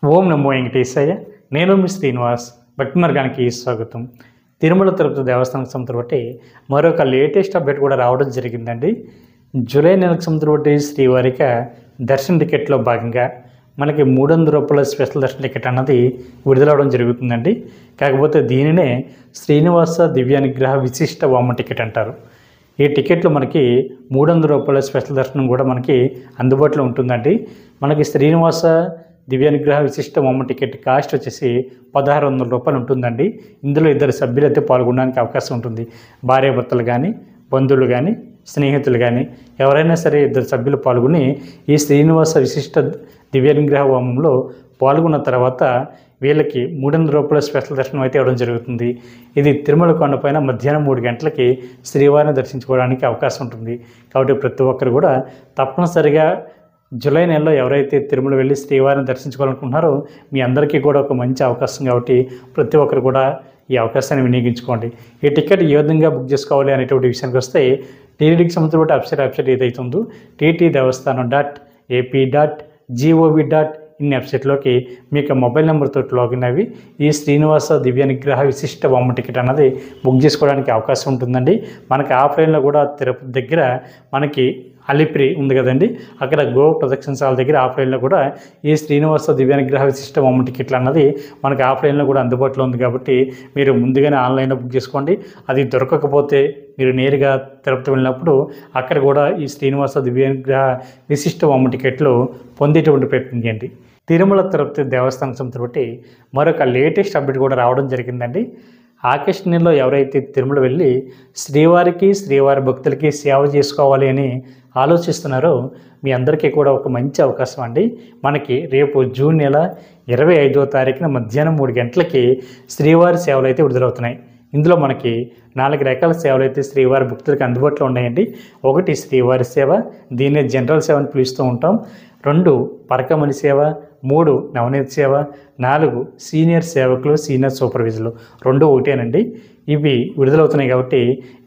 ఓం నమో వెంకటేశాయ. నేను మీ శ్రీనివాస్. భక్తి మార్గానికి స్వాగతం. తిరుమల తిరుపతి దేవస్థానం సంస్థ బట్టి మరొక లేటెస్ట్ అప్డేట్ కూడా రావడం జరిగిందండి. జూలై నెలకు సంస్థ బట్టి శ్రీవారికి దర్శన టికెట్లో భాగంగా మనకి 300 రూపాయల స్పెషల్ దర్శన టికెట్ అన్నది విడుదలవడం జరుగుతుందండి. కాకపోతే దీనినే శ్రీనివాస దివ్యానుగ్రహ విశిష్ట వామ టికెట్ అంటారు. ఈ టికెట్లో మనకి 300 రూపాయల స్పెషల్ దర్శనం కూడా మనకి అందుబాటులో ఉంటుందండి. మనకి శ్రీనివాస దివ్యానుగ్రహ విశిష్ట వామ టికెట్ కాస్ట్ వచ్చేసి 1600 రూపాయలు ఉంటుందండి. ఇందులో 2 సభ్యులు అయితే పాల్గొనడానికి అవకాశం ఉంటుంది. భార్యాభర్తలు కానీ, బంధువులు కానీ, స్నేహితులు కానీ ఎవరైనా సరే 2 సభ్యులు పాల్గొని ఈ శ్రీనివాస విశిష్ట దివ్యానుగ్రహ వామంలో పాల్గొన్న తర్వాత వీళ్ళకి 300 రూపాయల స్పెషల్ దర్శనం అయితే ఇవ్వడం జరుగుతుంది. ఇది తిరుమల కొండపైన మధ్యాహ్నం 3 గంటలకి శ్రీవారిని దర్శించుకోవడానికి అవకాశం ఉంటుంది. కాబట్టి ప్రతి ఒక్కరు కూడా తప్పనిసరిగా జూలై నెలలో ఎవరైతే తిరుమల వెళ్ళి శ్రీవారిని దర్శించుకోవాలనుకుంటున్నారో మీ అందరికీ కూడా ఒక మంచి అవకాశం కాబట్టి ప్రతి ఒక్కరు కూడా ఈ అవకాశాన్ని వినియోగించుకోండి. ఈ టికెట్ ఏ విధంగా బుక్ చేసుకోవాలి అనేటువంటి విషయానికి వస్తే టీటీడీకి సంబంధించిన వెబ్సైట్ ఏదైతే ఉందో ttdevastanam.ap.gov.in వెబ్సైట్లోకి మీకు మొబైల్ నెంబర్తో లాగిన్ అవి ఈ శ్రీనివాస దివ్యానుగ్రహ విశిష్ట వామ టికెట్ అన్నది బుక్ చేసుకోవడానికి అవకాశం ఉంటుందండి. మనకి ఆఫ్లైన్లో కూడా తిరుపతి దగ్గర మనకి అలిపిరి ఉంది కదండి, అక్కడ గో ప్రొడక్షన్స్ హాల్ దగ్గర ఆఫ్లైన్లో కూడా ఈ శ్రీనివాస దివ్యానుగ్రహ విశిష్ట వామ టికెట్లు అన్నది మనకి ఆఫ్లైన్లో కూడా అందుబాటులో ఉంది. కాబట్టి మీరు ముందుగానే ఆన్లైన్లో బుక్ చేసుకోండి. అది దొరకకపోతే మీరు నేరుగా తిరుపతి వెళ్ళినప్పుడు అక్కడ కూడా ఈ శ్రీనివాస దివ్యానుగ్రహ విశిష్ట వామ టికెట్లు పొందేటువంటి ప్రయత్నం చేయండి. తిరుమల తిరుపతి దేవస్థానం సంస్థ బట్టి మరొక లేటెస్ట్ అప్డేట్ కూడా రావడం జరిగిందండి. ఆగస్టు నెలలో ఎవరైతే తిరుమల వెళ్ళి శ్రీవారి భక్తులకి సేవ చేసుకోవాలి అని ఆలోచిస్తున్నారో మీ అందరికీ కూడా ఒక మంచి అవకాశం అండి. మనకి రేపు జూన్ నెల 25వ తారీఖున మధ్యాహ్నం 3 గంటలకి శ్రీవారి సేవలు అయితే విడుదలవుతున్నాయి. ఇందులో మనకి 4 రకాల సేవలు అయితే శ్రీవారి భక్తులకి అందుబాటులో ఉన్నాయండి. 1 శ్రీవారి సేవ, దీన్నే జనరల్ సేవ అని పిలుస్తూ ఉంటాం. 2 పరకమణి సేవ, 3 నవనీత సేవ, 4 సీనియర్ సేవకులు, సీనియర్ సూపర్వైజర్లు 2 ఒకటేనండి. ఇవి విడుదలవుతున్నాయి కాబట్టి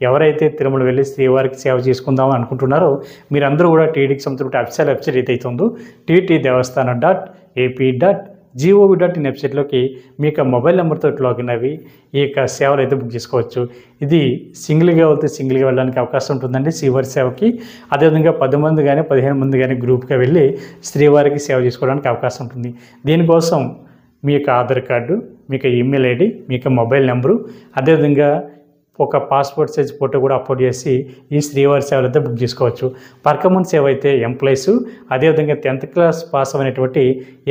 ఎవరైతే తిరుమల వెళ్ళి శ్రీవారికి సేవ చేసుకుందామని అనుకుంటున్నారో మీరందరూ కూడా టీటీడీకి సంబంధించిన అఫీషియల్ వెబ్సైట్ ఏదైతే ఉందో ttdevastanam.ap.gov.in వెబ్సైట్లోకి మీకు మొబైల్ నెంబర్తో లాగిన్ అవి ఈ యొక్క సేవలు అయితే బుక్ చేసుకోవచ్చు. ఇది సింగిల్గా వెళ్తే సింగిల్గా వెళ్ళడానికి అవకాశం ఉంటుందండి శ్రీవారి సేవకి. అదేవిధంగా 10 మంది కానీ 15 మంది కానీ గ్రూప్గా వెళ్ళి శ్రీవారికి సేవ చేసుకోవడానికి అవకాశం ఉంటుంది. దీనికోసం మీ యొక్క ఆధార్ కార్డు, మీ యొక్క ఈమెయిల్ ఐడి, మీ యొక్క మొబైల్ నెంబరు, అదేవిధంగా ఒక పాస్పోర్ట్ సైజ్ ఫోటో కూడా అప్లోడ్ చేసి ఈ శ్రీవారి సేవలు అయితే బుక్ చేసుకోవచ్చు. పరకమణి సేవ అయితే ఎంప్లాయీస్, అదేవిధంగా 10th క్లాస్ పాస్ అయినటువంటి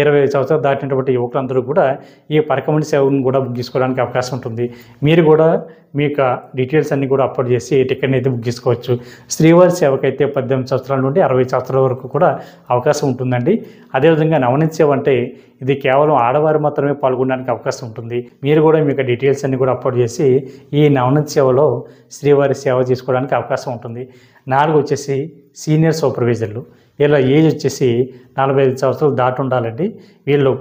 25 సంవత్సరాలు దాటినటువంటి యువకులందరూ కూడా ఈ పరకమణి సేవను కూడా బుక్ చేసుకోవడానికి అవకాశం ఉంటుంది. మీరు కూడా మీ యొక్క డీటెయిల్స్ అన్నీ కూడా అప్లోడ్ చేసి టికెట్ని అయితే బుక్ చేసుకోవచ్చు. శ్రీవారి సేవకి అయితే 18 సంవత్సరాల నుండి 60 సంవత్సరాల వరకు కూడా అవకాశం ఉంటుందండి. అదేవిధంగా నవనీత సేవ అంటే ఇది కేవలం ఆడవారు మాత్రమే పాల్గొనడానికి అవకాశం ఉంటుంది. మీరు కూడా మీ యొక్క డీటెయిల్స్ అన్నీ కూడా అప్లోడ్ చేసి ఈ నవనీత సేవలో శ్రీవారి సేవ చేసుకోవడానికి అవకాశం ఉంటుంది. 4 వచ్చేసి సీనియర్ సూపర్వైజర్లు. వీళ్ళ ఏజ్ వచ్చేసి 45 సంవత్సరాలు దాటి ఉండాలండి. వీళ్ళు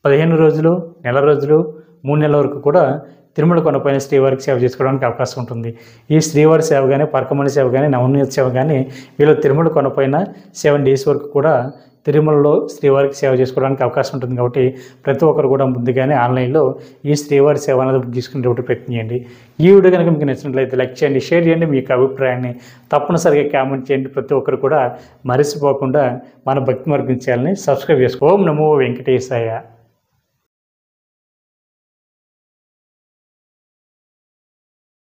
15 రోజులు, నెల రోజులు, 3 నెలల వరకు కూడా తిరుమల కొండపైన శ్రీవారికి సేవ చేసుకోవడానికి అవకాశం ఉంటుంది. ఈ శ్రీవారి సేవ కానీ, పరకమణి సేవ కానీ, నవనీత సేవ కానీ వీళ్ళు తిరుమల కొండపైన 7 డేస్ వరకు కూడా తిరుమలలో శ్రీవారికి సేవ చేసుకోవడానికి అవకాశం ఉంటుంది. కాబట్టి ప్రతి ఒక్కరు కూడా ముందుగానే ఆన్లైన్లో ఈ శ్రీవారి సేవ అనేది బుక్ చేసుకునేటువంటి ప్రయత్నం చేయండి. ఈ వీడియో కనుక మీకు నచ్చినట్లయితే లైక్ చేయండి, షేర్ చేయండి, మీ యొక్క అభిప్రాయాన్ని తప్పనిసరిగా కామెంట్ చేయండి. ప్రతి ఒక్కరు కూడా మరిచిపోకుండా మన భక్తి మార్గం ఛానల్ని సబ్స్క్రైబ్ చేసుకోండి. ఓం నమో వెంకటేశాయ.